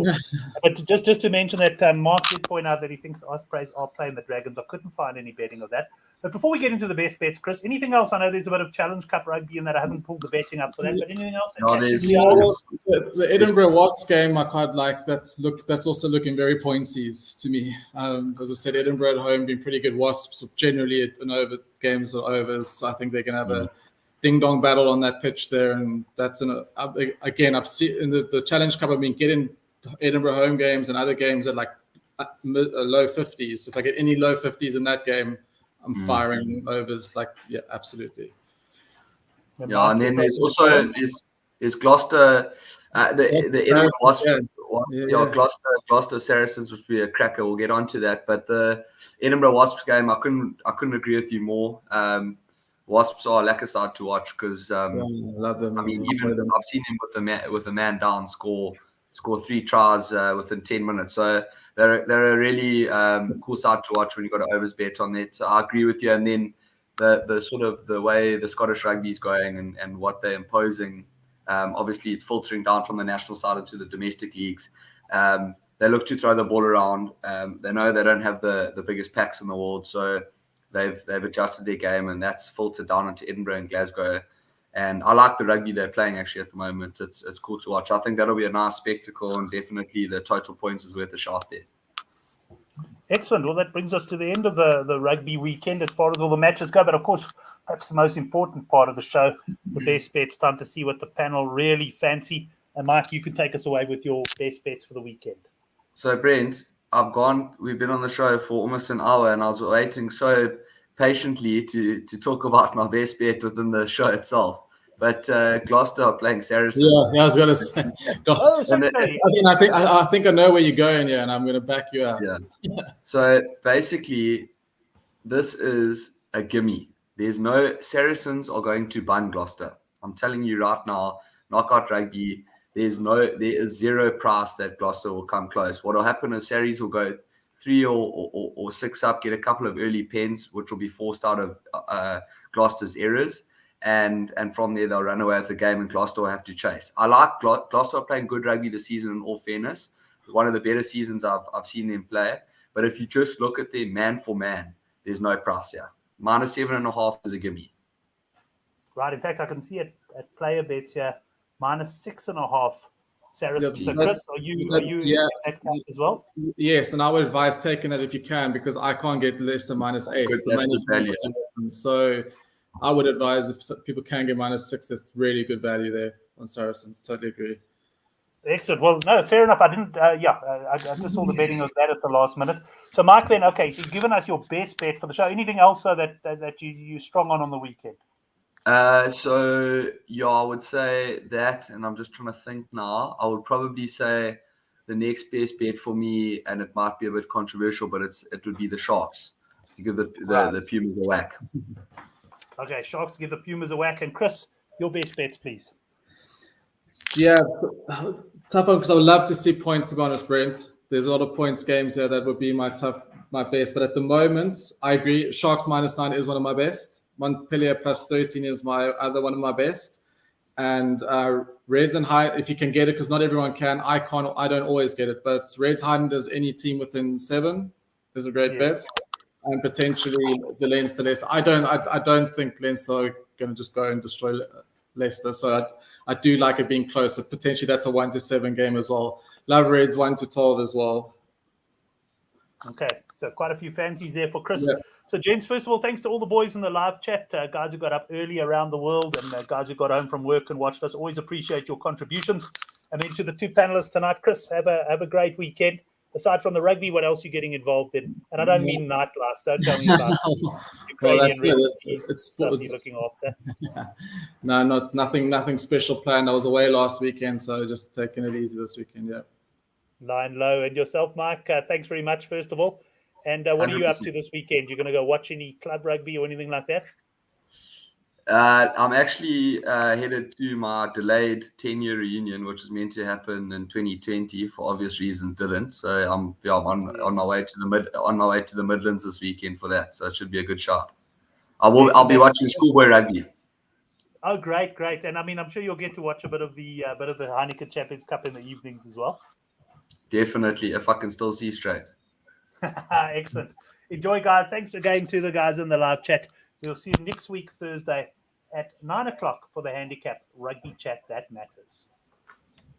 But just to mention that Mark did point out that he thinks the Ospreys are playing the Dragons. I couldn't find any betting of that. But before we get into the best bets, Chris, anything else? I know there's a bit of Challenge Cup rugby in that I haven't pulled the betting up for that. But anything else? The Edinburgh Wasps game I quite like. That's also looking very pointsies to me. As I said, Edinburgh at home been pretty good. Wasps generally games or overs. I think they can have a ding-dong battle on that pitch there, and that's again, I've seen in the Challenge Cup, I've been getting Edinburgh home games and other games at like low 50s. If I get any low 50s in that game, I'm firing overs. Absolutely. Yeah, and then there's also is Gloucester, the Edinburgh Wasps. Gloucester Saracens would be a cracker. We'll get onto that, but the Edinburgh Wasps game, I couldn't agree with you more. Wasps are a lekker side to watch because love them. I mean, even I've seen him with a man down score 3 tries within 10 minutes. So they're a really cool side to watch when you got an overs bet on it. So I agree with you. And then the sort of the way the Scottish rugby is going and what they're imposing, obviously it's filtering down from the national side into the domestic leagues. They look to throw the ball around. They know they don't have the biggest packs in the world, so they've adjusted their game, and that's filtered down into Edinburgh and Glasgow. And I like the rugby they're playing actually at the moment. It's cool to watch. I think that'll be a nice spectacle, and definitely the total points is worth a shot there. Excellent. Well, that brings us to the end of the rugby weekend as far as all the matches go. But of course, perhaps the most important part of the show, the best bets. Time to see what the panel really fancy. And Mike, you can take us away with your best bets for the weekend. So Brent, we've been on the show for almost an hour, and I was waiting so patiently to talk about my best bet within the show itself. But Gloucester are playing Saracens. Yeah, I was going to say. I think I know where you're going here, and I'm going to back you up. Yeah. So basically, this is a gimme. There's no Saracens are going to bun Gloucester. I'm telling you right now, knockout rugby. There is zero price that Gloucester will come close. What will happen is Sarries will go 3 or 6 up, get a couple of early pens, which will be forced out of Gloucester's errors. And from there, they'll run away with the game, and Gloucester will have to chase. I like Gloucester playing good rugby this season, in all fairness. One of the better seasons I've seen them play. But if you just look at them man for man, there's no price here. -7.5 is a gimme. Right. In fact, I can see it at player bets here. -6.5 Saracens. So Chris, are you in that camp as well? Yes, and I would advise taking that if you can, because I can't get less than -8. So I would advise if people can get -6, that's really good value there on Saracens. Totally agree. Excellent. Well, no, fair enough. I didn't. I just saw the betting of that at the last minute. So, Mike, then, okay, you've given us your best bet for the show. Anything else that you're strong on the weekend? So I would say that, and I'm just trying to think now. I would probably say the next best bet for me, and it might be a bit controversial, but it would be the Sharks to give the Pumas a whack. Okay, Sharks to give the Pumas a whack. And Chris, your best bets, please. Yeah, tough one because I would love to see points, to be honest, Brent. There's a lot of points games here that would be my best. But at the moment, I agree. Sharks -9 is one of my best. Montpellier +13 is my other one of my best. And Reds and High, if you can get it, because not everyone can. I don't always get it. But Reds Highlanders, any team within 7 is a great bet. And potentially the Leinster Leicester. I don't think Leinster are going to just go and destroy Leicester. So I do like it being close. So potentially that's a 1-7 game as well. Love Reds 1-12 as well. Okay, so quite a few fancies there for Chris. Yeah. So, gents, first of all, thanks to all the boys in the live chat, guys who got up early around the world, and guys who got home from work and watched us. Always appreciate your contributions. And then to the 2 panelists tonight, Chris, have a great weekend. Aside from the rugby, what else are you getting involved in? And I don't mean nightlife. Don't tell me about Ukrainian it's stuff you're looking after. No, nothing special planned. I was away last weekend, so just taking it easy this weekend. Yeah. Lying low. And yourself, Mike, thanks very much, first of all. And what 100%. Are you up to this weekend? You're going to go watch any club rugby or anything like that? I'm actually headed to my delayed 10-year reunion, which was meant to happen in 2020 for obvious reasons, didn't. So I'm on my way to the Midlands this weekend for that. So it should be a good shot. I'll be watching schoolboy rugby. Oh, great! And I mean, I'm sure you'll get to watch a bit of the Heineken Champions Cup in the evenings as well. Definitely, if I can still see straight. Excellent. Enjoy, guys. Thanks again to the guys in the live chat. We'll see you next week, Thursday, at 9 o'clock for the Handicap Rugby Chat That Matters.